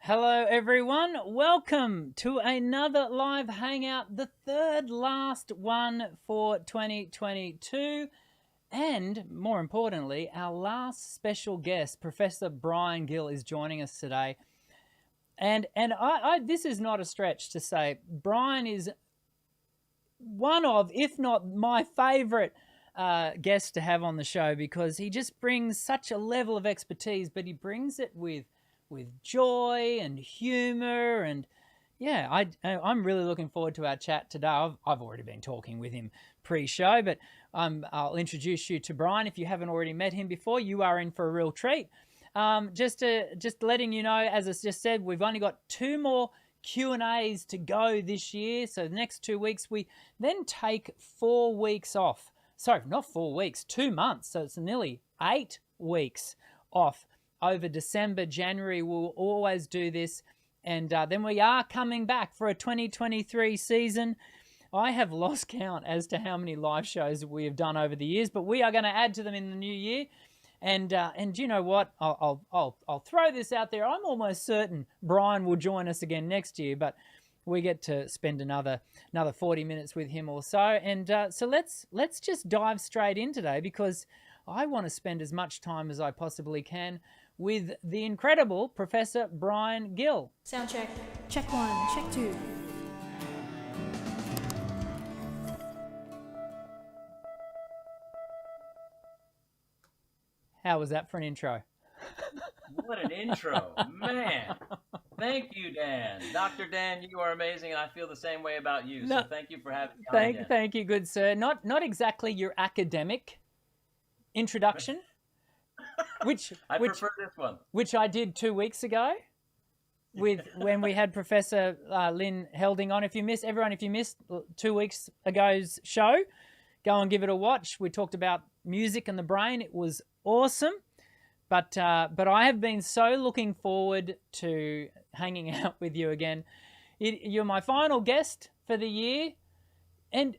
Hello, everyone. Welcome to another live hangout, the third last one for 2022. And more importantly, our last special guest, Professor Brian Gill, is joining us today. And this is not a stretch to say, Brian is one of, if not my favorite guest to have on the show, because he just brings such a level of expertise, but he brings it with joy and humor. And yeah, I'm really looking forward to our chat today. I've already been talking with him pre-show, but I'll introduce you to Brian. If you haven't already met him before, you are in for a real treat. Just letting you know, as I just said, we've only got two more Q&As to go this year. So the next 2 weeks, we then take 4 weeks off. Sorry, not 4 weeks, 2 months. So it's nearly 8 weeks off over December, January. We'll always do this. And then we are coming back for a 2023 season. I have lost count as to how many live shows we have done over the years, but we are going to add to them in the new year. And you know what? I'll throw this out there. I'm almost certain Brian will join us again next year, but we get to spend another 40 minutes with him or so. And so let's just dive straight in today, because I want to spend as much time as I possibly can with the incredible Professor Brian Gill. Sound check. Check 1, check 2. How was that for an intro? What an intro, man. Thank you, Dan. Dr. Dan, you are amazing, and I feel the same way about you. So thank you for having me on again. Thank you, good sir. Not exactly your academic introduction, I prefer this one. Which I did 2 weeks ago when we had Professor Lynn Helding on. If you missed 2 weeks ago's show, go and give it a watch. We talked about music and the brain. It was awesome. But I have been so looking forward to hanging out with you again. You're my final guest for the year, and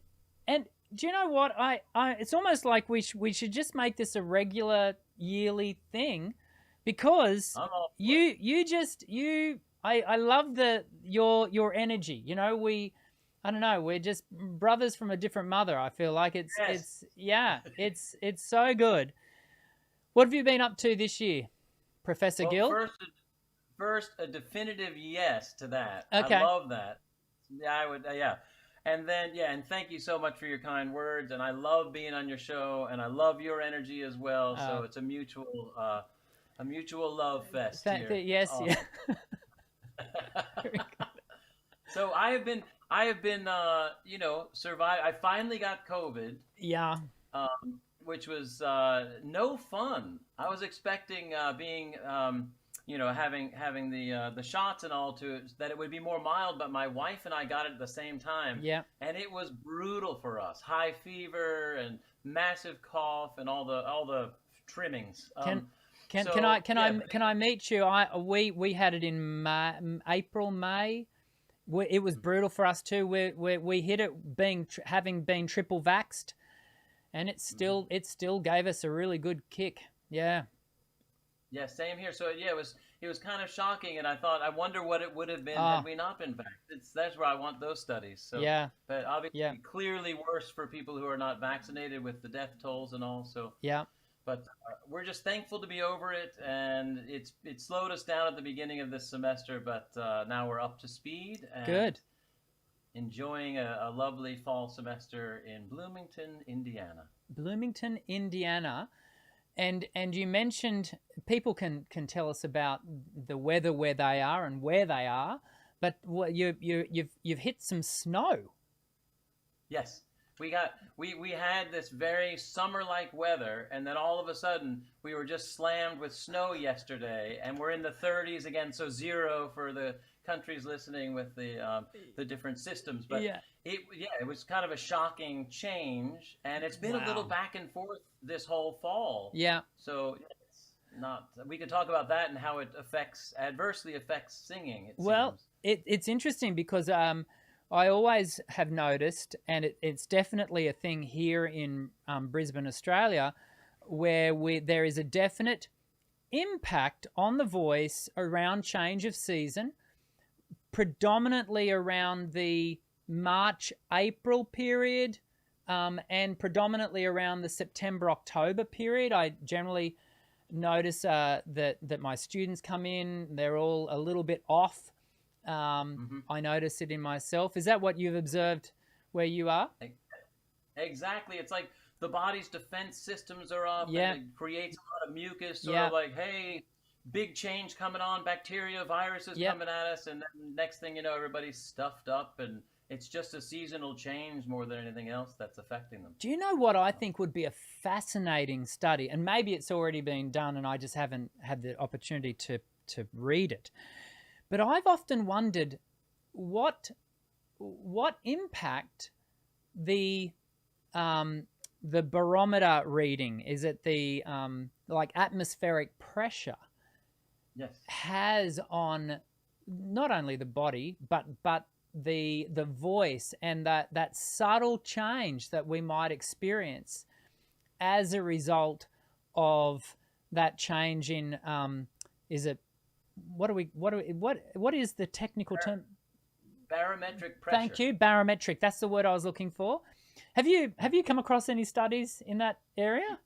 do you know what? It's almost like we should just make this a regular yearly thing, because I love your energy. You know, I don't know, we're just brothers from a different mother. I feel like it's so good. What have you been up to this year, Professor Gill? First, a definitive yes to that. Okay. I love that. Yeah, I would. Yeah. And then, and thank you so much for your kind words. And I love being on your show, and I love your energy as well. So it's a mutual love fest here. Yes. Yeah. So I have been, survive. I finally got COVID. Yeah. Which was no fun. I was expecting being, having the shots and all that it would be more mild, but my wife and I got it at the same time. Yeah. And it was brutal for us. High fever and massive cough and all the trimmings. Can I meet you? We had it in April, May. It was brutal for us too. We hit it having been triple vaxxed. And it still gave us a really good kick. Yeah. Yeah, same here. So it was kind of shocking, and I thought, I wonder what it would have been had we not been vaccinated. That's where I want those studies. So yeah. But obviously, clearly worse for people who are not vaccinated with the death tolls and all. So yeah. But we're just thankful to be over it, and it slowed us down at the beginning of this semester, but now we're up to speed. And good. Enjoying a lovely fall semester in Bloomington, Indiana. Bloomington, Indiana. And you mentioned people can tell us about the weather where they are and where they are, but you've hit some snow. Yes. We had this very summer-like weather, and then all of a sudden we were just slammed with snow yesterday, and we're in the 30s again, so 0 for the countries listening with the different systems. But it was kind of a shocking change, and it's been a little back and forth this whole fall. Yeah. So it's not. We could talk about that and how it adversely affects singing. It's interesting because I always have noticed, and it's definitely a thing here in Brisbane, Australia, where there is a definite impact on the voice around change of season, predominantly around the March-April period, and predominantly around the September-October period. I generally notice that my students come in, they're all a little bit off. I notice it in myself. Is that what you've observed where you are? Exactly. It's like the body's defense systems are up, Yeah. and it creates a lot of mucus, sort of like, hey, big change coming on, bacteria, viruses coming at us, and then next thing you know, everybody's stuffed up, and it's just a seasonal change more than anything else that's affecting them. Do you know what I think would be a fascinating study? And maybe it's already been done and I just haven't had the opportunity to read it. But I've often wondered what impact the barometer reading, is it the like atmospheric pressure, has on not only the body but the voice, and that subtle change that we might experience as a result of that change in is it what is the technical term? Barometric pressure. Thank you, barometric. That's the word I was looking for. Have you come across any studies in that area?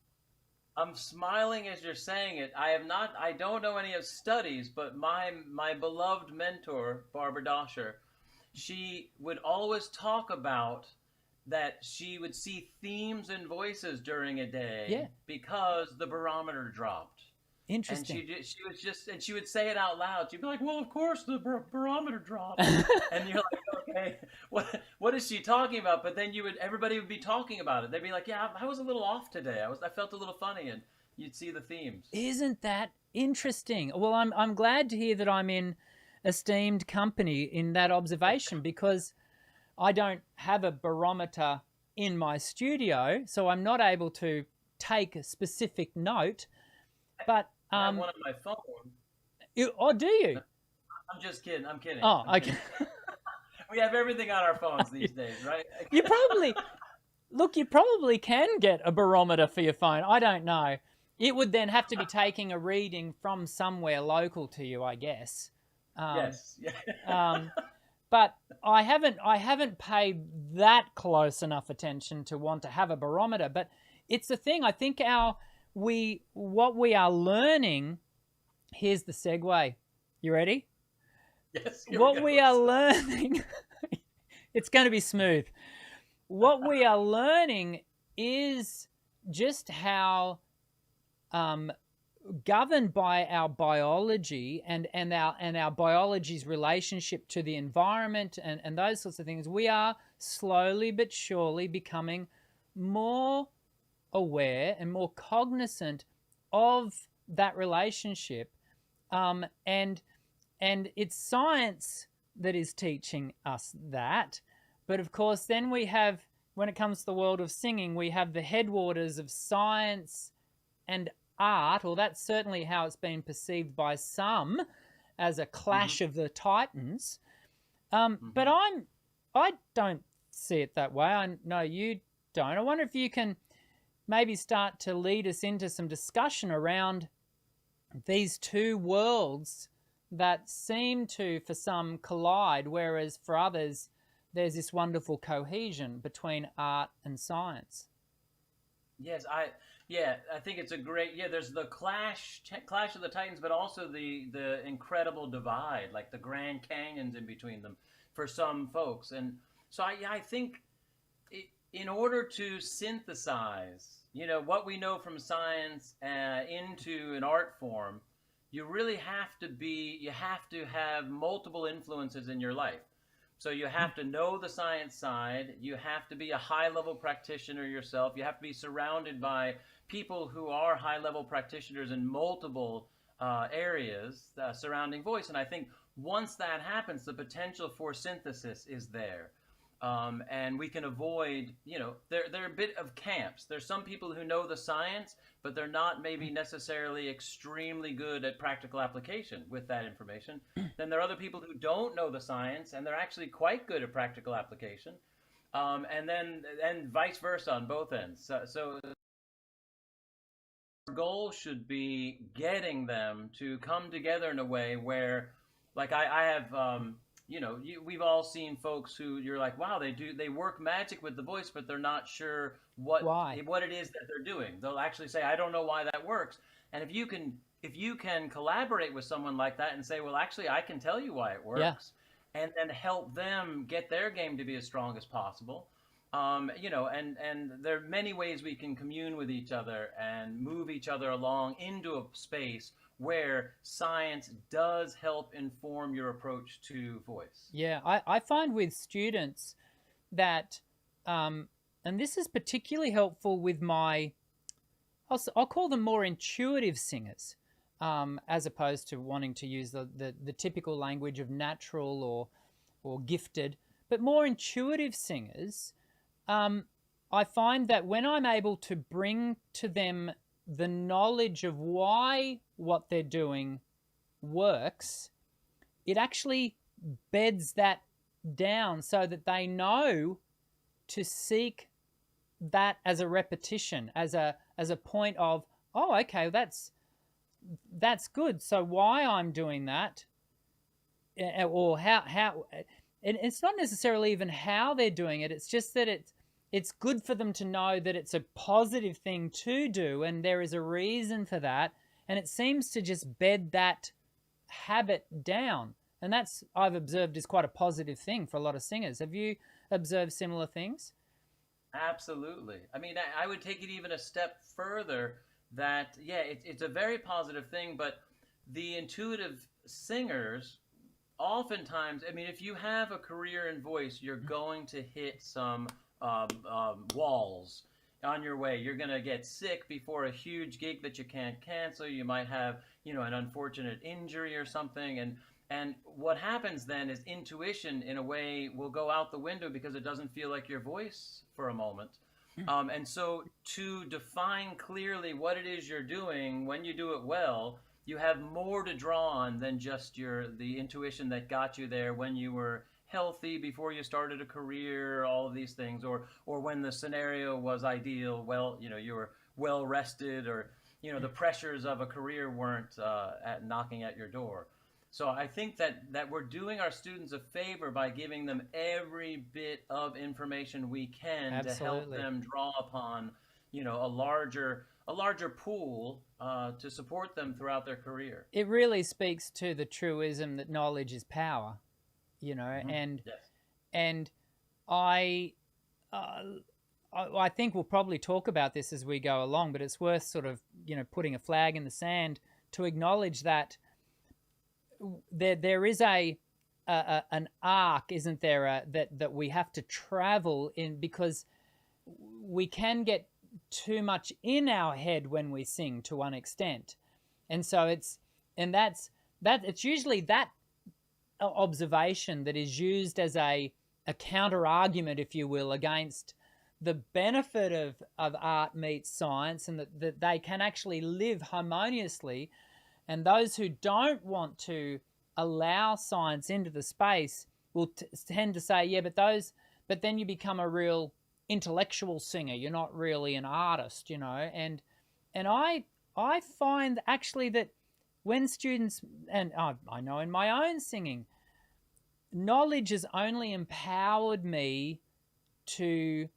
I'm smiling as you're saying it. I don't know any of studies, but my beloved mentor, Barbara Doscher, she would always talk about that she would see themes and voices during a day because the barometer dropped. Interesting. And she would say it out loud. She'd be like, "Well, of course the barometer dropped." And you're like, "Okay, what is she talking about?" But then everybody would be talking about it. They'd be like, "Yeah, I was a little off today. I felt a little funny," and you'd see the themes. Isn't that interesting? Well, I'm glad to hear that I'm in esteemed company in that observation, because I don't have a barometer in my studio, so I'm not able to take a specific note. But I have one on my phone. Do you? I'm just kidding. I'm kidding. Oh, okay. We have everything on our phones these days, right? You probably can get a barometer for your phone. I don't know. It would then have to be taking a reading from somewhere local to you, I guess. Yes. But I haven't paid that close enough attention to want to have a barometer. But it's the thing. I think what we are learning. Here's the segue. You ready? Yes. What we are learning. It's going to be smooth. What we are learning is just how governed by our biology and our biology's relationship to the environment and those sorts of things, we are slowly but surely becoming more aware and more cognizant of that relationship, and it's science that is teaching us that. But of course, then we have, when it comes to the world of singing, we have the headwaters of science and art, or that's certainly how it's been perceived by some, as a clash of the titans. But I don't see it that way. I know you don't. I wonder if you can maybe start to lead us into some discussion around these two worlds that seem to, for some, collide, whereas for others, there's this wonderful cohesion between art and science. Yes, I think it's a great, there's the clash of the titans, but also the incredible divide, like the Grand Canyons in between them for some folks. And so I think in order to synthesize, what we know from science into an art form, you really have to have multiple influences in your life. So you have to know the science side, you have to be a high-level practitioner yourself, you have to be surrounded by people who are high-level practitioners in multiple areas surrounding voice. And I think once that happens, the potential for synthesis is there. And we can avoid, there are a bit of camps. There's some people who know the science, but they're not maybe necessarily extremely good at practical application with that information. Then there are other people who don't know the science, and they're actually quite good at practical application. And vice versa on both ends. So goal should be getting them to come together in a way where, like I have, we've all seen folks who you're like, wow, they work magic with the voice, but they're not sure Why? what it is that they're doing. They'll actually say, I don't know why that works. And if you can collaborate with someone like that and say, well, actually, I can tell you why it works, Yeah. and then help them get their game to be as strong as possible. And there are many ways we can commune with each other and move each other along into a space where science does help inform your approach to voice. Yeah, I find with students that, and this is particularly helpful with I'll call them more intuitive singers, as opposed to wanting to use the typical language of natural or gifted, but more intuitive singers. I find that when I'm able to bring to them the knowledge of why what they're doing works, it actually beds that down so that they know to seek that as a repetition, as a point of, oh, okay, that's good. So why I'm doing that, or how, and it's not necessarily even how they're doing it. It's just that it's good for them to know that it's a positive thing to do, and there is a reason for that. And it seems to just bed that habit down. And that's, I've observed, is quite a positive thing for a lot of singers. Have you observed similar things? Absolutely. I mean, I would take it even a step further that, yeah, it's a very positive thing, but the intuitive singers, oftentimes, I mean, if you have a career in voice, you're going to hit some walls on your way. You're going to get sick before a huge gig that you can't cancel. You might have, an unfortunate injury or something. And what happens then is intuition, in a way, will go out the window because it doesn't feel like your voice for a moment. And so to define clearly what it is you're doing, when you do it well, you have more to draw on than just the intuition that got you there when you were healthy before you started a career, all of these things, or when the scenario was ideal, well, you were well rested, or the pressures of a career weren't knocking at your door. So I think that we're doing our students a favor by giving them every bit of information we can Absolutely. to help them draw upon, a larger pool to support them throughout their career. It really speaks to the truism that knowledge is power, Mm-hmm. and Yes. and I think we'll probably talk about this as we go along, but it's worth sort of putting a flag in the sand to acknowledge that there is an arc, isn't there, that we have to travel in, because we can get too much in our head when we sing to one extent, and so it's usually that observation that is used as a counter argument, if you will, against the benefit of art meets science, and that they can actually live harmoniously. And those who don't want to allow science into the space will tend to say, yeah, but then you become a real intellectual singer. You're not really an artist, And I find actually that when students, and I know in my own singing, knowledge has only empowered me to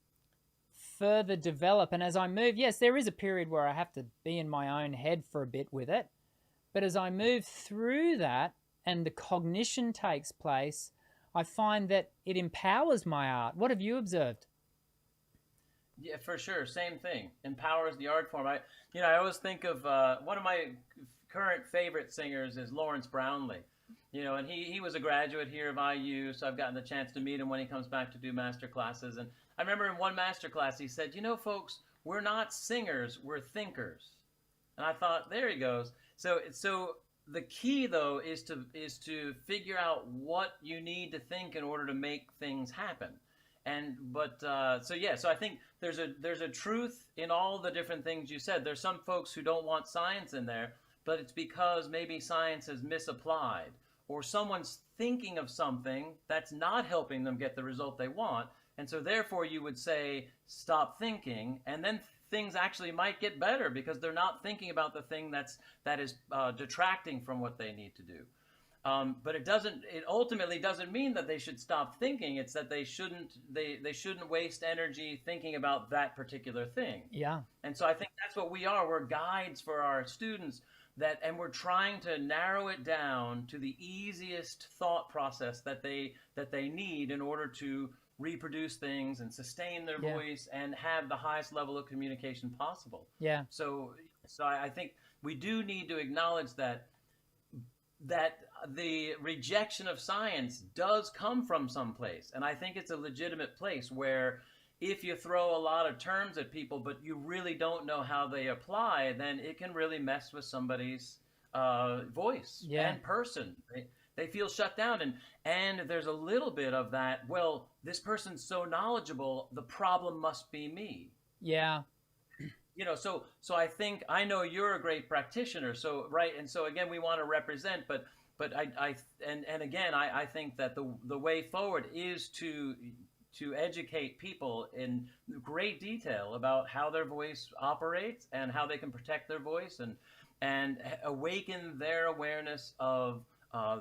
further develop. And as I move, yes, there is a period where I have to be in my own head for a bit with it. But as I move through that and the cognition takes place, I find that it empowers my art. What have you observed? Yeah, for sure. Same thing. Empowers the art form. I always think of one of my current favorite singers is Lawrence Brownlee. And he was a graduate here of IU, so I've gotten the chance to meet him when he comes back to do master classes. And I remember in one master class he said, folks, we're not singers, we're thinkers. And I thought, there he goes. So the key, though, is to figure out what you need to think in order to make things happen. So I think there's a truth in all the different things you said. There's some folks who don't want science in there, but it's because maybe science is misapplied, or someone's thinking of something that's not helping them get the result they want. And so therefore you would say, stop thinking, and then things actually might get better because they're not thinking about the thing that is detracting from what they need to do. But it ultimately doesn't mean that they should stop thinking. It's that they shouldn't waste energy thinking about that particular thing. Yeah. And so I think that's what we are. We're guides for our students, and we're trying to narrow it down to the easiest thought process that they need in order to reproduce things and sustain their voice and have the highest level of communication possible. Yeah. So I think we do need to acknowledge that the rejection of science does come from someplace. And I think it's a legitimate place where if you throw a lot of terms at people, but you really don't know how they apply, then it can really mess with somebody's voice and person. They feel shut down. And there's a little bit of that, well, this person's so knowledgeable, the problem must be me. Yeah. You know, so I think, I know you're a great practitioner, so right, and so again we want to represent, but I think that the way forward is to educate people in great detail about how their voice operates and how they can protect their voice and awaken their awareness of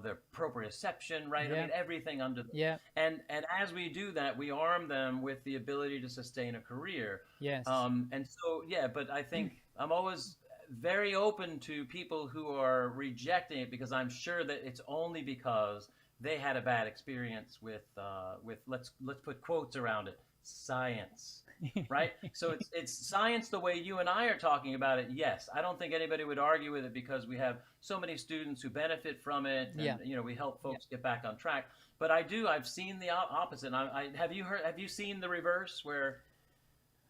their proprioception, right? I mean, everything under the and as we do that, we arm them with the ability to sustain a career. Yes. And so but I think I'm always very open to people who are rejecting it because I'm sure that it's only because they had a bad experience with let's put quotes around it, science. Right? So it's science the way you and I are talking about it. Yes, I don't think anybody would argue with it because we have so many students who benefit from it, and you know, we help folks get back on track. But I've seen the opposite. Have you seen the reverse where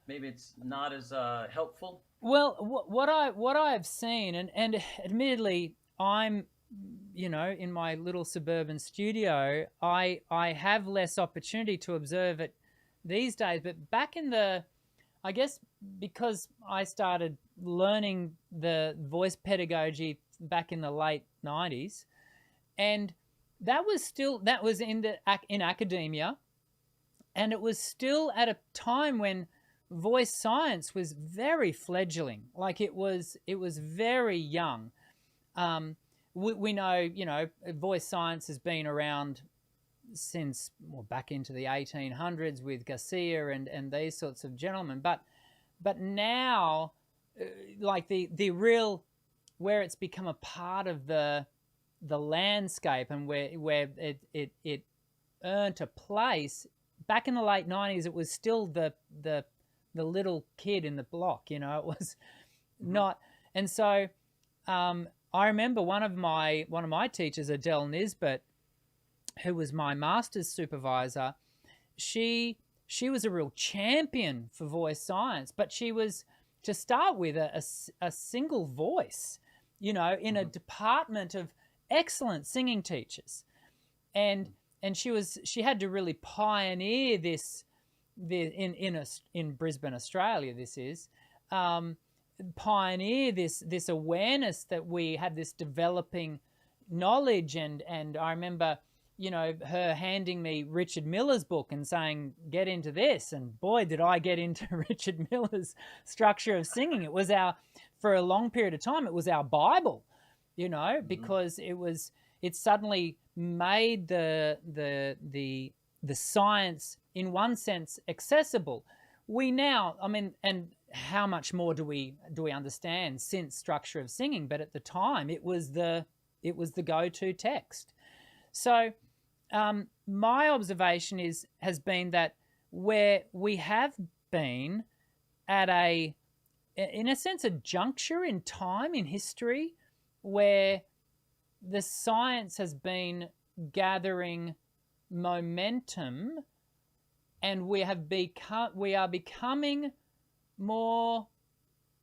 maybe it's not as helpful? Well, what I've seen, and admittedly, I'm, you know, in my little suburban studio, I have less opportunity to observe it these days, but back in I guess because I started learning the voice pedagogy back in the late 90s, and that was in academia, and it was still at a time when voice science was very fledgling, like it was very young. We know, you know, voice science has been around since back into the 1800s with Garcia and these sorts of gentlemen, but now like the real, where it's become a part of the landscape and where it earned a place. Back in the late 90s, it was still the little kid in the block, you know, it was not. And so I remember one of my teachers, Adele Nisbet, who was my master's supervisor, she was a real champion for voice science, but she was, to start with, a single voice, you know, in a department of excellent singing teachers. And she had to really pioneer this in Brisbane, Australia, this is, pioneer this awareness that we had this developing knowledge. And I remember, you know, her handing me Richard Miller's book and saying, get into this. And boy, did I get into Richard Miller's structure of singing. It was for a long period of time, it was our Bible, you know, because it suddenly made the science in one sense accessible. We now, I mean, and how much more do we understand since structure of singing? But at the time, it was the go-to text. So my observation has been that where we have been at in a sense, a juncture in time, in history, where the science has been gathering momentum, and we are becoming more,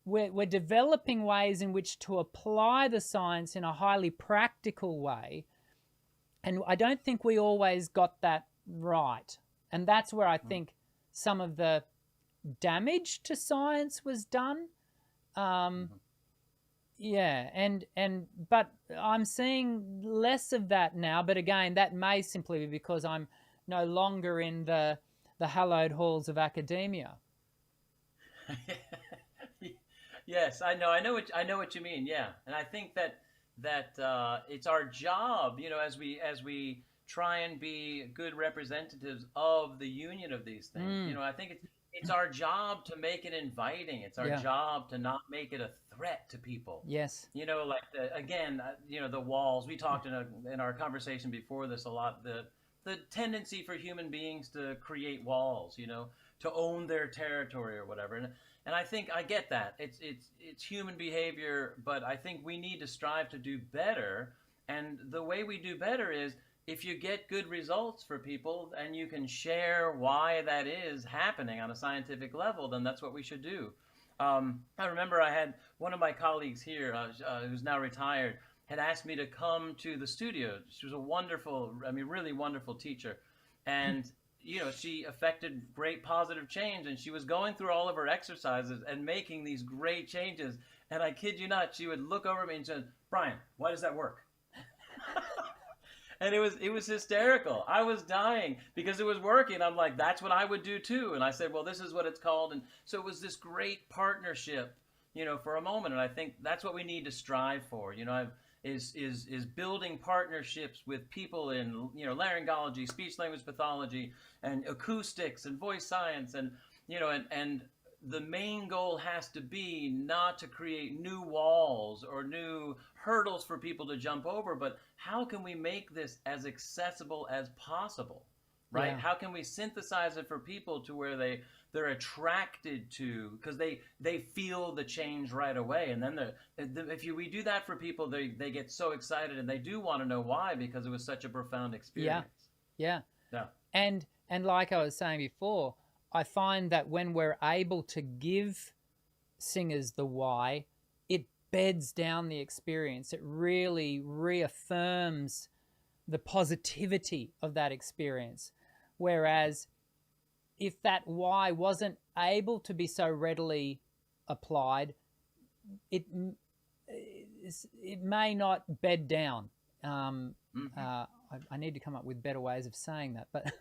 we're developing ways in which to apply the science in a highly practical way. And I don't think we always got that right. And that's where I think some of the damage to science was done. But I'm seeing less of that now. But again, that may simply be because I'm no longer in the hallowed halls of academia. Yes, I know what you mean. Yeah, and I think that it's our job, as we try and be good representatives of the union of these things. Mm, I think it's our job to make it inviting. It's our yeah. job to not make it a threat to people. Yes. Like again, the walls. We talked in our conversation before this a lot. The tendency for human beings to create walls. To own their territory or whatever. And I think I get that. It's human behavior, but I think we need to strive to do better. And the way we do better is if you get good results for people and you can share why that is happening on a scientific level, then that's what we should do. I remember I had one of my colleagues here, who's now retired, had asked me to come to the studio. She was a wonderful, really wonderful teacher. And she affected great positive change, and she was going through all of her exercises and making these great changes. And I kid you not, she would look over at me and said, "Brian, why does that work?" And it was hysterical. I was dying because it was working. I'm like, that's what I would do too. And I said, well, this is what it's called. And so it was this great partnership, for a moment. And I think that's what we need to strive for. Is building partnerships with people in laryngology, speech language pathology, and acoustics and voice science, and and the main goal has to be not to create new walls or new hurdles for people to jump over, but how can we make this as accessible as possible, right? Yeah. How can we synthesize it for people to where they're attracted to, because they feel the change right away, and then we do that for people, they get so excited and they do want to know why, because it was such a profound experience. Yeah. Yeah. And like I was saying before, I find that when we're able to give singers the why, it beds down the experience. It really reaffirms the positivity of that experience. Whereas if that why wasn't able to be so readily applied, it may not bed down. I need to come up with better ways of saying that, but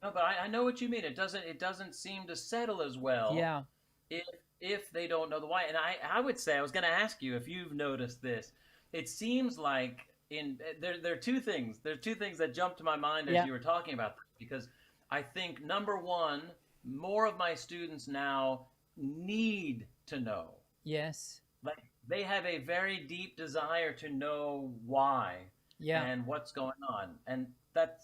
No, but I know what you mean. It doesn't seem to settle as well. yeah, If they don't know the why. And I would say, I was going to ask you if you've noticed this. It seems like there are two things. There are two things that jumped to my mind as Yeah. you were talking about this, because I think, number one, more of my students now need to know. yes, Like, they have a very deep desire to know why yeah, and what's going on, and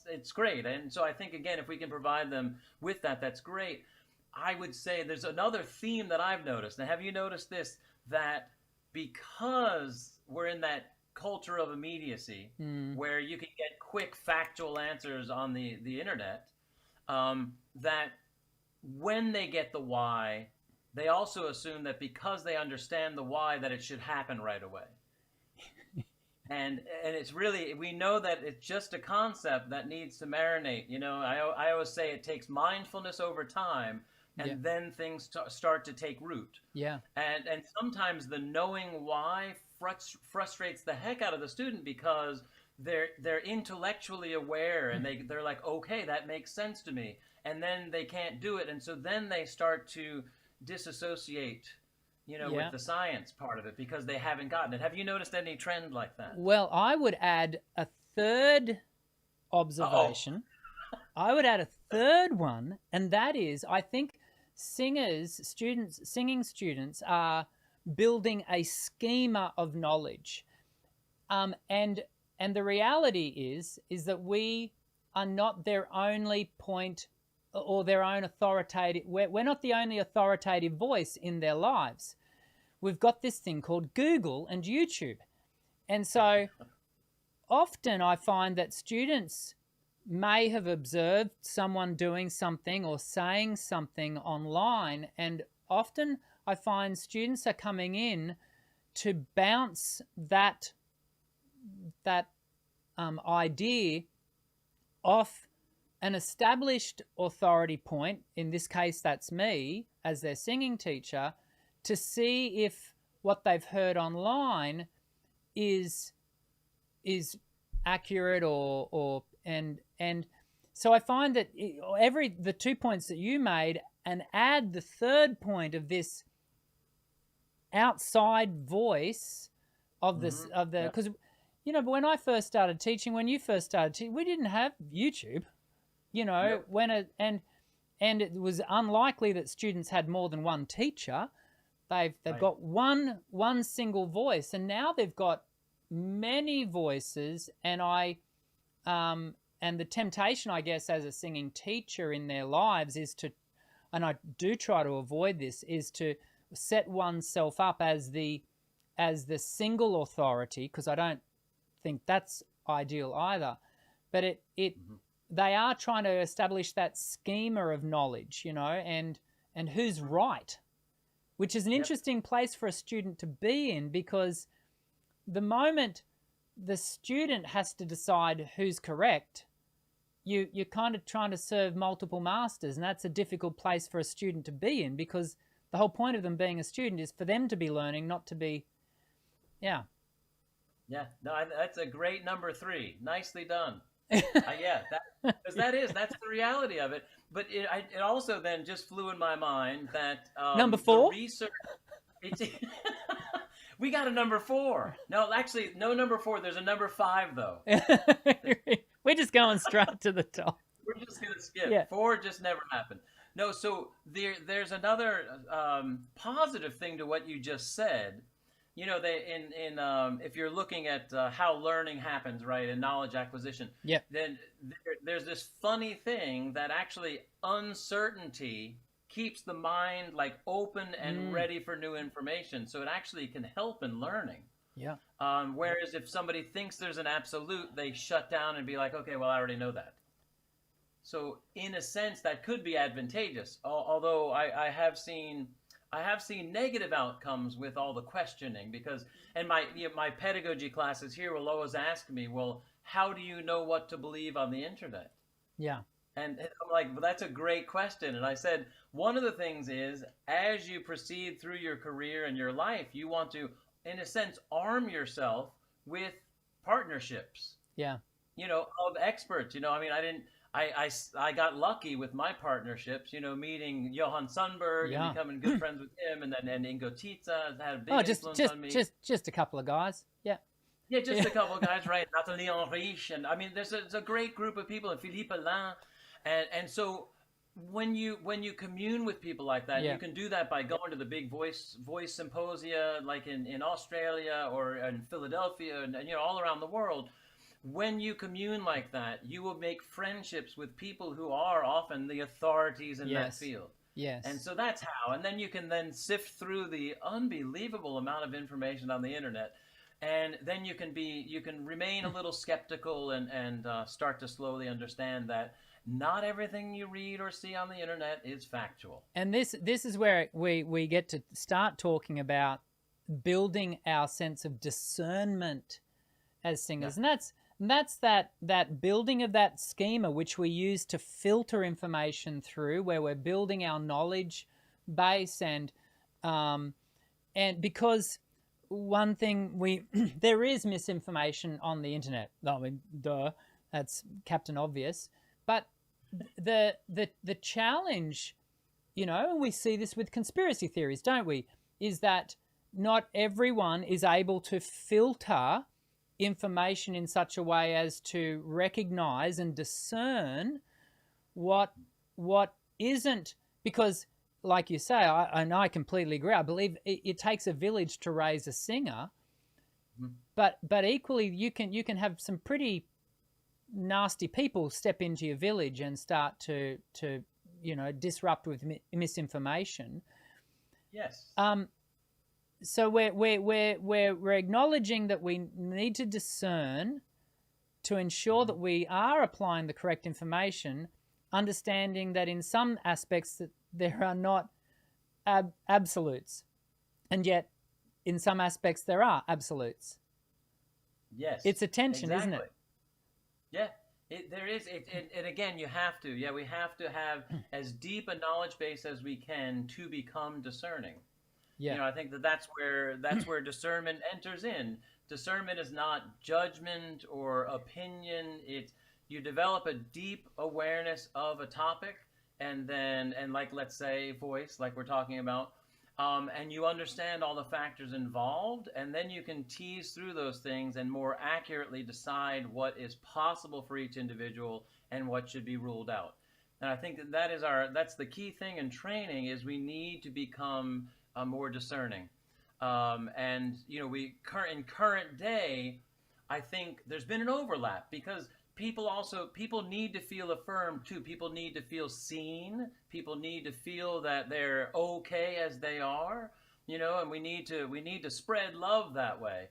it's great. And so I think, again, if we can provide them with that, that's great. I would say there's another theme that I've noticed. Now, have you noticed this? That because we're in that culture of immediacy, where you can get quick factual answers on the internet, that when they get the why, they also assume that because they understand the why, that it should happen right away. And it's really, we know that it's just a concept that needs to marinate. I always say it takes mindfulness over time, and Yeah. then things start to take root. yeah, And sometimes the knowing why frustrates the heck out of the student, because they're intellectually aware, and they're like, okay, that makes sense to me, and then they can't do it, and so then they start to disassociate, Yeah. with the science part of it, because they haven't gotten it. Have you noticed any trend like that? Well, I would add a third observation. I would add a third one, and that is, I think singing students are building a schema of knowledge. And the reality is that we are not their only point or their own authoritative, we're not the only authoritative voice in their lives. We've got this thing called Google and YouTube. And so often I find that students may have observed someone doing something or saying something online, and often I find students are coming in to bounce that idea off an established authority point. In this case, that's me as their singing teacher, to see if what they've heard online is accurate and so I find that the 2 points that you made, and add the third point of this outside voice of this of the, because but when I first started teaching, when you first started teaching, we didn't have YouTube. When and it was unlikely that students had more than one teacher. They've got one single voice, and now they've got many voices. And and the temptation, I guess, as a singing teacher in their lives is to, and I do try to avoid this, is to set oneself up as the single authority, because I don't think that's ideal either. But they are trying to establish that schema of knowledge, and who's right, which is an interesting place for a student to be in, because the moment the student has to decide who's correct, you're kind of trying to serve multiple masters, and that's a difficult place for a student to be in, because the whole point of them being a student is for them to be learning, not to be, no, that's a great number 3. Nicely done. That's the reality of it. But it also then just flew in my mind that number 4 research. We got a number 4. No, actually, no number 4. There's a number 5 though. We're just going straight to the top. We're just gonna skip. 4 just never happened. No, so there's another positive thing to what you just said. If you're looking at how learning happens, right, and knowledge acquisition, then there's this funny thing that actually uncertainty keeps the mind like open and ready for new information. So it actually can help in learning. Yeah. Whereas if somebody thinks there's an absolute, they shut down and be like, okay, well, I already know that. So in a sense, that could be advantageous. Although I have seen negative outcomes with all the questioning, because, and my pedagogy classes here will always ask me, well, how do you know what to believe on the internet? Yeah. And I'm like, well, that's a great question. And I said, one of the things is, as you proceed through your career and your life, you want to, in a sense, arm yourself with partnerships. Yeah. Of experts. I got lucky with my partnerships, meeting Johan Sundberg and becoming good friends with him, and then Ingo Tietze had a big influence on me. Just a couple of guys. Yeah. Yeah, just a couple of guys, right? Nathalie Henrich, and I mean, there's a great group of people, and Philippe Alain, and so when you commune with people like that, you can do that by going to the big voice symposia, like in Australia or in Philadelphia, and all around the world. When you commune like that, you will make friendships with people who are often the authorities in that field. Yes. And so that's how. And then you can then sift through the unbelievable amount of information on the internet. And then you can remain a little skeptical and start to slowly understand that not everything you read or see on the internet is factual. And this is where we get to start talking about building our sense of discernment as singers. And that's that building of that schema which we use to filter information through, where we're building our knowledge base, and because one thing there is misinformation on the internet. I mean, duh, that's Captain Obvious. But the challenge, we see this with conspiracy theories, don't we? Is that not everyone is able to filter information in such a way as to recognize and discern what isn't, because like you say, I completely agree. I believe it takes a village to raise a singer, but equally you can have some pretty nasty people step into your village and start to disrupt with misinformation. Yes. So we're acknowledging that we need to discern to ensure that we are applying the correct information, understanding that in some aspects that there are not absolutes, and yet in some aspects there are absolutes. Yes. It's a tension, isn't it? Yeah. There is, and again, you have to. Yeah, we have to have as deep a knowledge base as we can to become discerning. Yeah. I think that's where discernment enters in. Discernment is not judgment or opinion. You develop a deep awareness of a topic, and like, let's say voice, like we're talking about, and you understand all the factors involved, and then you can tease through those things and more accurately decide what is possible for each individual and what should be ruled out. And I think that's the key thing in training, is we need to become more discerning. And in current day, I think there's been an overlap, because people need to feel affirmed too. People need to feel seen. People need to feel that they're okay as they are, and we need to spread love that way.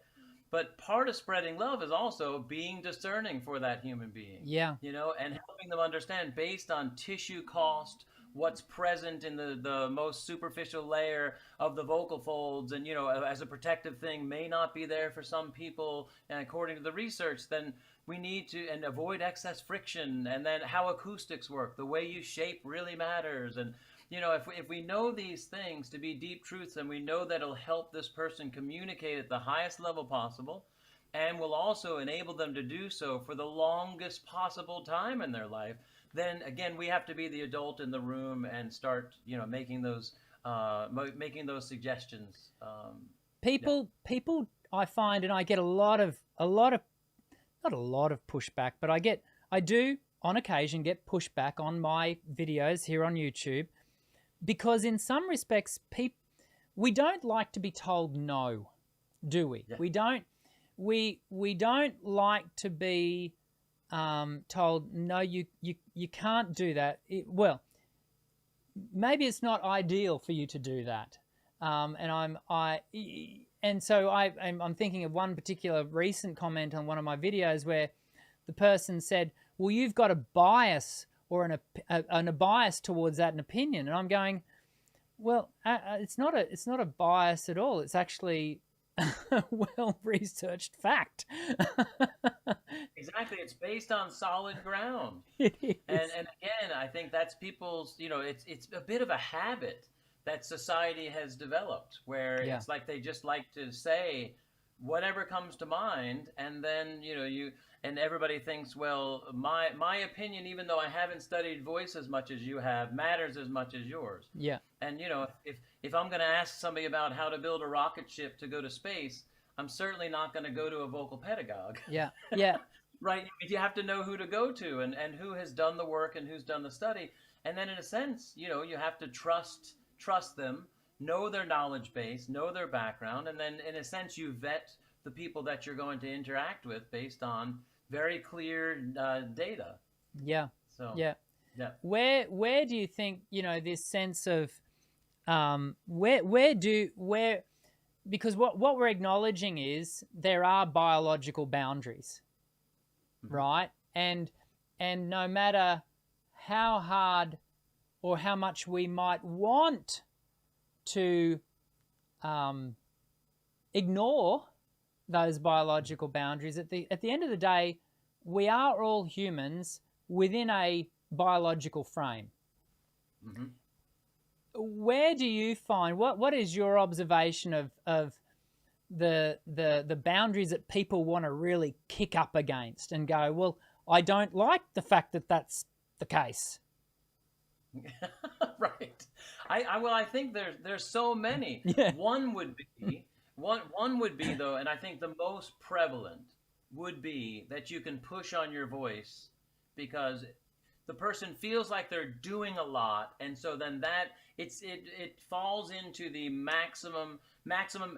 But part of spreading love is also being discerning for that human being. Yeah. And helping them understand, based on tissue cost, what's present in the most superficial layer of the vocal folds, and as a protective thing may not be there for some people, and according to the research, then we need to avoid excess friction, and then how acoustics work, the way you shape really matters. And if we know these things to be deep truths, and we know that it'll help this person communicate at the highest level possible, and will also enable them to do so for the longest possible time in their life, then again, we have to be the adult in the room and start making those suggestions. People I find, and I get a lot of not a lot of pushback, but I do on occasion get pushback on my videos here on YouTube, because in some respects we don't like to be told no, do we? Yeah. We don't like to be told no, you can't do that. Well, maybe it's not ideal for you to do that. So I'm thinking of one particular recent comment on one of my videos where the person said, well, you've got a bias or a bias towards that, an opinion. And I'm going, well, it's not a bias at all. It's actually a well-researched fact. Exactly. It's based on solid ground. It is. And again, I think that's people's, it's a bit of a habit that society has developed, where it's like they just like to say whatever comes to mind, and then and everybody thinks, well, my opinion, even though I haven't studied voice as much as you have, matters as much as yours. Yeah. And if I'm going to ask somebody about how to build a rocket ship to go to space, I'm certainly not going to go to a vocal pedagogue. Yeah. Yeah. Right. You have to know who to go to, and who has done the work and who's done the study. And then in a sense, you have to trust them, know their knowledge base, know their background, and then in a sense you vet the people that you're going to interact with based on very clear data. Yeah. So yeah. Where do you think this sense of because what we're acknowledging is there are biological boundaries, right? And no matter how hard or how much we might want to ignore those biological boundaries, at the end of the day, we are all humans within a biological frame. Mm-hmm. Where do you find, what is your observation of the boundaries that people want to really kick up against and go, well, I don't like the fact that that's the case? Right. I think there's so many. Yeah. One would be though, and I think the most prevalent would be that you can push on your voice because the person feels like they're doing a lot, and so then it falls into the maximum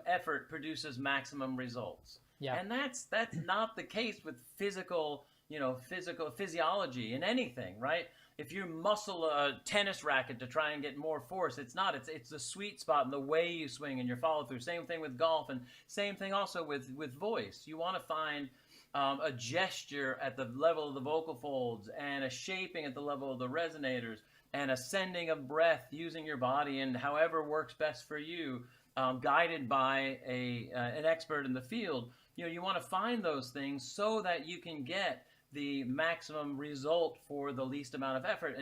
effort produces maximum results. Yeah. And that's not the case with physical physiology in anything, right? If you muscle a tennis racket to try and get more force, it's the sweet spot in the way you swing and your follow through. Same thing with golf, and same thing also with voice. You want to find a gesture at the level of the vocal folds, and a shaping at the level of the resonators, and a sending of breath using your body and however works best for you, guided by an expert in the field. You want to find those things so that you can get the maximum result for the least amount of effort.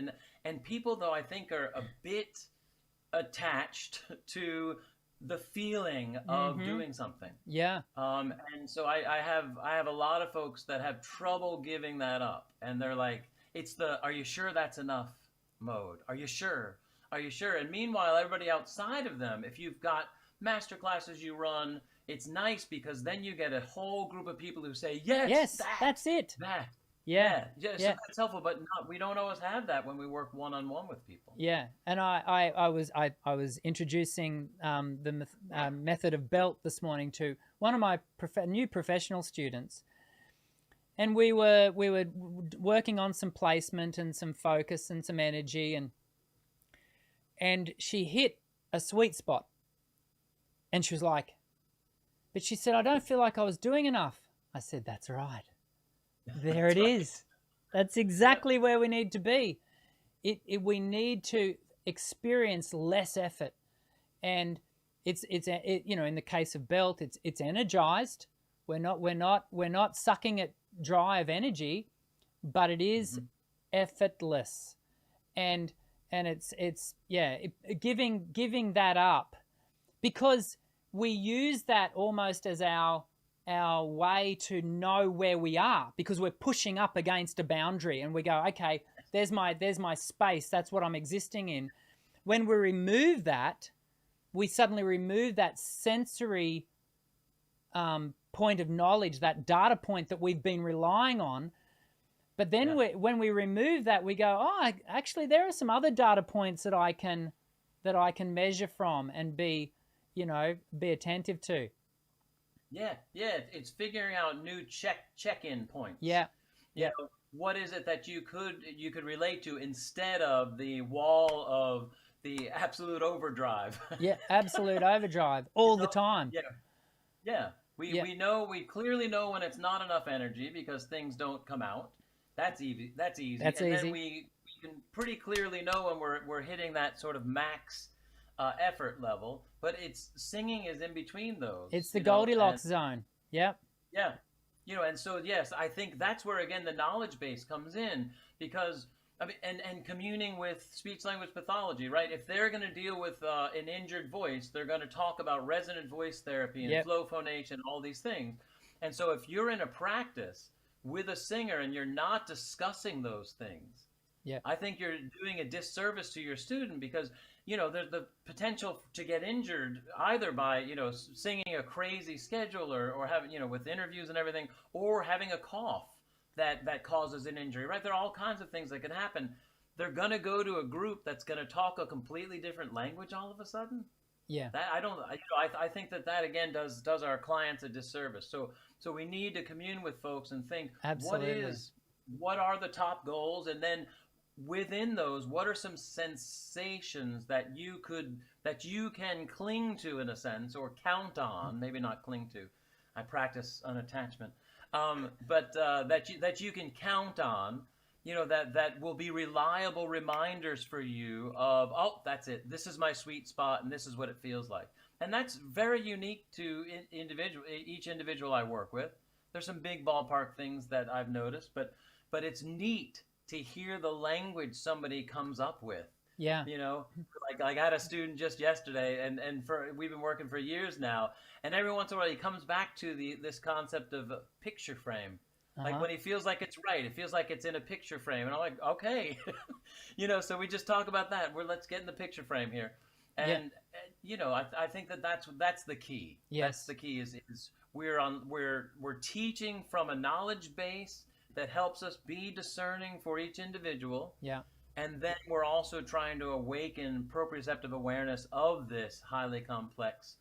And people, though, I think are a bit attached to the feeling of doing something. Yeah. And so I have a lot of folks that have trouble giving that up, and they're like, it's the "Are you sure that's enough?" mode. Are you sure? Are you sure? And meanwhile, everybody outside of them, if you've got master classes you run, it's nice because then you get a whole group of people who say, yes, Yes, that's it. that. Yeah, Yeah. So yeah, that's helpful, but we don't always have that when we work one-on-one with people. yeah. And I was introducing the method of belt this morning to one of my new professional students, and we were working on some placement and some focus and some energy, and she hit a sweet spot, and she was like, but she said, I don't feel like I was doing enough. I said, that's right. There it is. That's exactly where we need to be. We need to experience less effort, and it's you know, in the case of belt, it's energized. We're not sucking it dry of energy, but it is effortless, and it's giving that up, because we use that almost as our way to know where we are, because we're pushing up against a boundary and we go, okay, there's my space, that's what I'm existing in. When we remove that, we suddenly remove that sensory point of knowledge, that data point that we've been relying on. But then when we remove that, we go, oh, actually there are some other data points that I can measure from and be attentive to. Yeah, it's figuring out new check-in points. Yeah, you know, what is it that you could relate to instead of the wall of the absolute overdrive? Yeah, absolute overdrive all the time. Yeah. We clearly know when it's not enough energy because things don't come out. That's easy. Then we can pretty clearly know when we're hitting that sort of max effort level, but singing is in between those. It's the Goldilocks zone. Yep. Yeah. And so, yes, I think that's where, again, the knowledge base comes in, because, I mean, and communing with speech-language pathology, right? If they're going to deal with an injured voice, they're going to talk about resonant voice therapy and flow phonation, all these things. And so if you're in a practice with a singer and you're not discussing those things, I think you're doing a disservice to your student, because there's the potential to get injured either by, singing a crazy schedule or having, with interviews and everything, or having a cough that causes an injury, right? There are all kinds of things that can happen. They're going to go to a group that's going to talk a completely different language all of a sudden. Yeah. I think that again does our clients a disservice. So we need to commune with folks and think, absolutely, what are the top goals, and then within those, what are some sensations that you can cling to, in a sense, or count on? Maybe not cling to. I practice unattachment, but that you can count on. That will be reliable reminders for you of, oh, that's it. This is my sweet spot, and this is what it feels like. And that's very unique to each individual I work with. There's some big ballpark things that I've noticed, but it's neat to hear the language somebody comes up with. Yeah. Like I had a student just yesterday, and we've been working for years now, and every once in a while he comes back to this concept of a picture frame. Like when he feels like it's right, it feels like it's in a picture frame, and I'm like, okay, so we just talk about that. Let's get in the picture frame here, and I think that's the key. Yes. That's the key is we're teaching from a knowledge base that helps us be discerning for each individual. Yeah. And then we're also trying to awaken proprioceptive awareness of this highly complex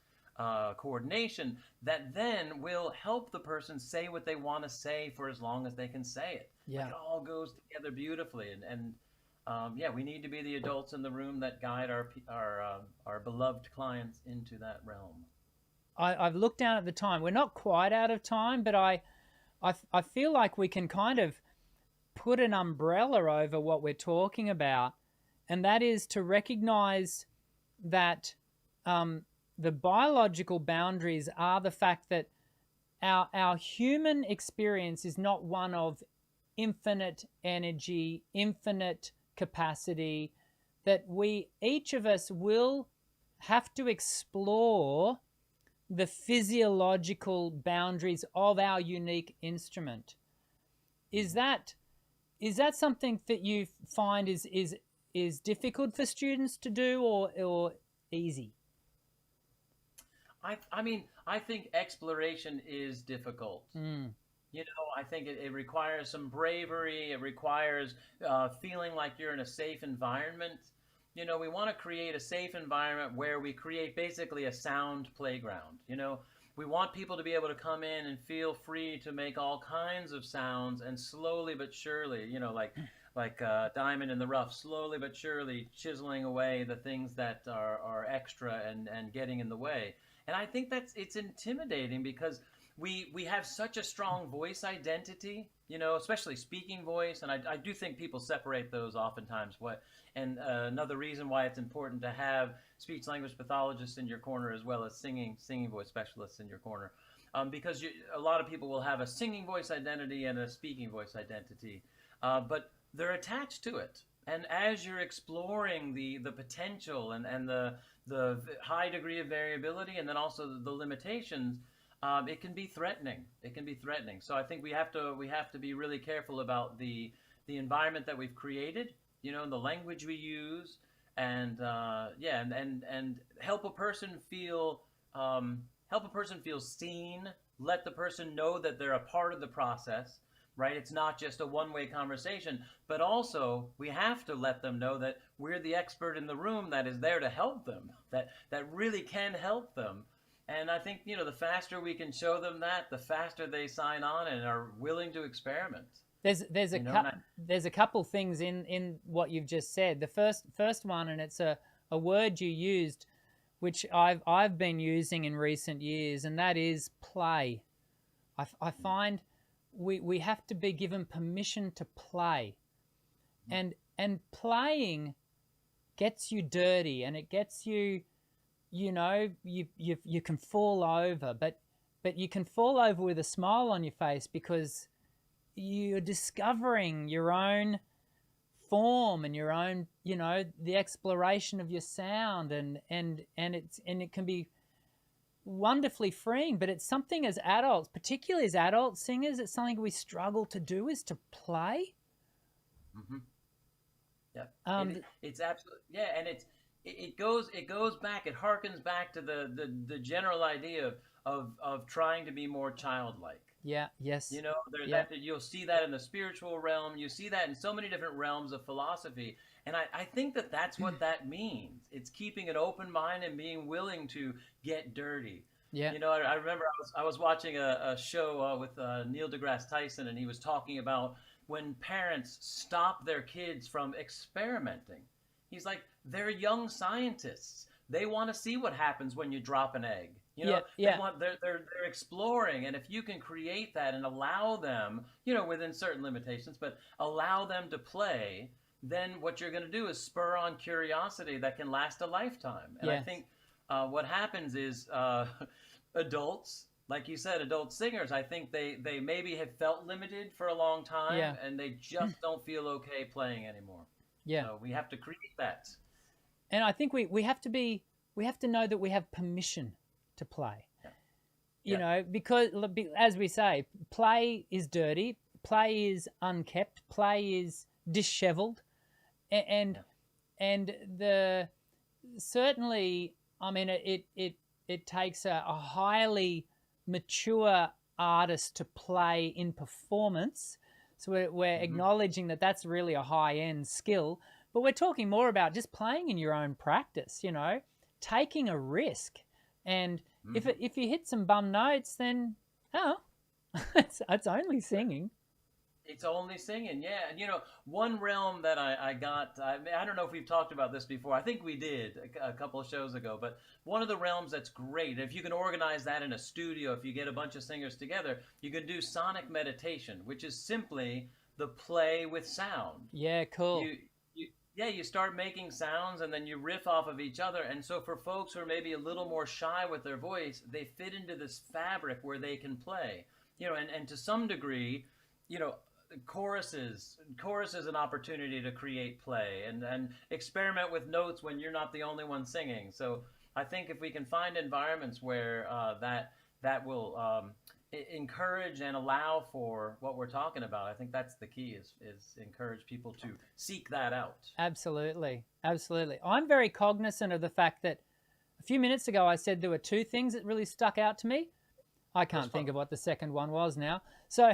coordination that then will help the person say what they want to say for as long as they can say it. Yeah. It all goes together beautifully. And we need to be the adults in the room that guide our beloved clients into that realm. I've looked down at the time. We're not quite out of time, but I feel like we can kind of put an umbrella over what we're talking about, and that is to recognize that the biological boundaries are the fact that our human experience is not one of infinite energy, infinite capacity, that each of us will have to explore the physiological boundaries of our unique instrument. Is that something that you find is is difficult for students to do, or easy? I mean, I think exploration is difficult. Mm. You know, I think it requires some bravery. It requires feeling like you're in a safe environment. You know, we want to create a safe environment where we create basically a sound playground. You know, we want people to be able to come in and feel free to make all kinds of sounds, and slowly but surely, you know, like diamond in the rough, slowly but surely chiseling away the things that are extra and getting in the way. And I think it's intimidating because we have such a strong voice identity, you know, especially speaking voice, and I do think people separate those oftentimes. Another reason why it's important to have speech language pathologists in your corner as well as singing voice specialists in your corner, because a lot of people will have a singing voice identity and a speaking voice identity, but they're attached to it. And as you're exploring the potential and the high degree of variability, and then also the limitations, it can be threatening. It can be threatening. So I think we have to be really careful about the environment that we've created, you know, the language we use, and and help a person feel seen. Let the person know that they're a part of the process, right? It's not just a one-way conversation, but also we have to let them know that we're the expert in the room that is there to help them, that really can help them. And I think, you know, the faster we can show them that, the faster they sign on and are willing to experiment. There's a couple things in what you've just said. The first one, and it's a word you used, which I've been using in recent years, and that is play. I find we have to be given permission to play, and playing gets you dirty, and it gets you, you know, you can fall over, but you can fall over with a smile on your face because you're discovering your own form and your own, you know, the exploration of your sound, and it can be wonderfully freeing. But it's something as adults, particularly as adult singers, it's something we struggle to do, is to play. Mm-hmm. Yeah, it's absolutely, yeah, and it goes back, it harkens back to the general idea of trying to be more childlike. Yeah. Yes. You know, that you'll see that in the spiritual realm. You see that in so many different realms of philosophy. And I think that's what that means. It's keeping an open mind and being willing to get dirty. Yeah. You know, I remember I was watching a show with Neil deGrasse Tyson, and he was talking about when parents stop their kids from experimenting. He's like, they're young scientists. They want to see what happens when you drop an egg. You know, they're exploring, and if you can create that and allow them, you know, within certain limitations, but allow them to play, then what you're going to do is spur on curiosity that can last a lifetime. And I think what happens is adults, like you said, adult singers, I think they maybe have felt limited for a long time, and they just don't feel okay playing anymore. Yeah. So we have to create that. And I think we have to know that we have permission to play. You know, because as we say, play is dirty, play is unkept, play is disheveled, and the certainly, I mean, it takes a highly mature artist to play in performance. So we're acknowledging that that's really a high-end skill, but we're talking more about just playing in your own practice, you know, taking a risk. And if you hit some bum notes, then, it's only singing. It's only singing, yeah. And, you know, one realm that I don't know if we've talked about this before. I think we did a couple of shows ago. But one of the realms that's great, if you can organize that in a studio, if you get a bunch of singers together, you can do sonic meditation, which is simply the play with sound. Yeah, cool. You start making sounds and then you riff off of each other. And so for folks who are maybe a little more shy with their voice, they fit into this fabric where they can play. You know, and to some degree, you know, chorus is an opportunity to create play and experiment with notes when you're not the only one singing. So I think if we can find environments where that will encourage and allow for what we're talking about. I think that's the key, is encourage people to seek that out. Absolutely. Absolutely. I'm very cognizant of the fact that a few minutes ago I said there were two things that really stuck out to me. I can't think of what the second one was now. So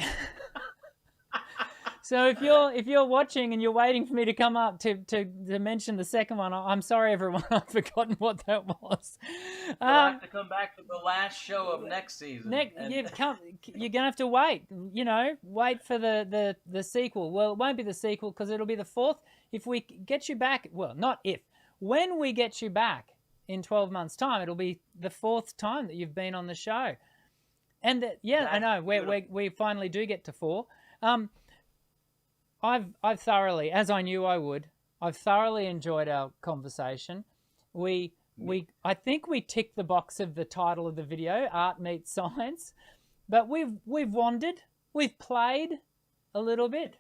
so if you're watching and you're waiting for me to come up to mention the second one, I'm sorry everyone, I've forgotten what that was. You'll have to come back to the last show of next season. You're gonna have to wait. Wait for the sequel. Well, it won't be the sequel because it'll be the fourth. If we get you back, well, not if, when we get you back in 12 months' time, it'll be the fourth time that you've been on the show. And I know we finally do get to 4. I've thoroughly, as I knew I would, I've thoroughly enjoyed our conversation. I think we ticked the box of the title of the video, Art Meets Science, but we've wandered, we've played a little bit.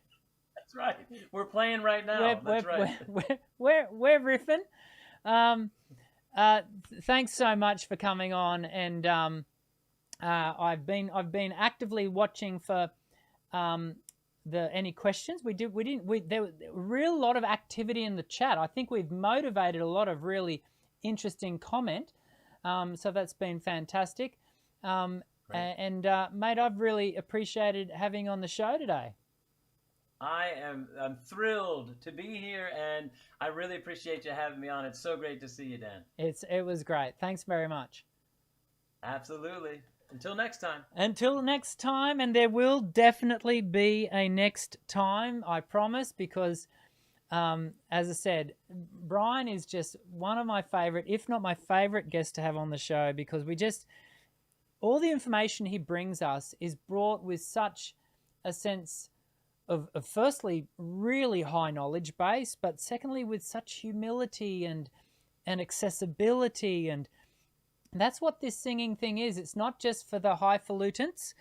That's right. We're playing right now. We're riffing. Thanks so much for coming on, and I've been actively watching for any questions. There was a real lot of activity in the chat. I think we've motivated a lot of really interesting comment. So that's been fantastic. And mate, I've really appreciated having you on the show today. I'm thrilled to be here, and I really appreciate you having me on. It's so great to see you, Dan. It was great. Thanks very much. Absolutely. Until next time. Until next time, and there will definitely be a next time, I promise, because as I said, Brian is just one of my favorite, if not my favorite guest to have on the show, because all the information he brings us is brought with such a sense of firstly, really high knowledge base, but secondly, with such humility and accessibility, and that's what this singing thing is. It's not just for the highfalutins.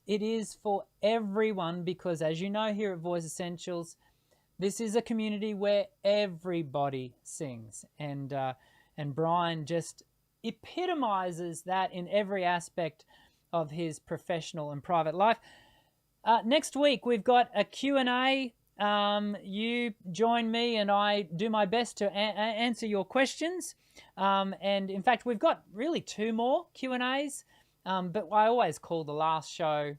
It is for everyone, because as you know here at Voice Essentials, this is a community where everybody sings. And Brian just epitomizes that in every aspect of his professional and private life. Next week, we've got a Q&A. You join me and I do my best to answer your questions. And in fact, we've got really 2 more Q&As, but I always call the last show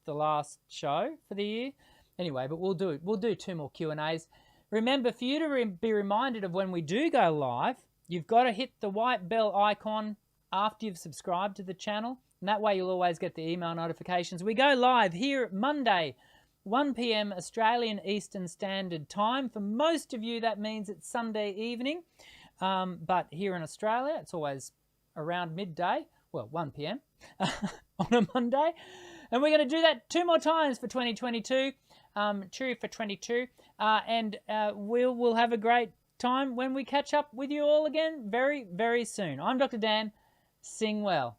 for the year. Anyway, but we'll do 2 more Q&As. Remember, for you to be reminded of when we do go live, you've got to hit the white bell icon after you've subscribed to the channel, and that way you'll always get the email notifications. We go live here Monday, 1 p.m. Australian Eastern Standard Time. For most of you, that means it's Sunday evening. But here in Australia, it's always around midday, well, 1 p.m. on a Monday. And we're going to do that 2 more times for 2022, true for 22. And we'll have a great time when we catch up with you all again very, very soon. I'm Dr. Dan. Sing well.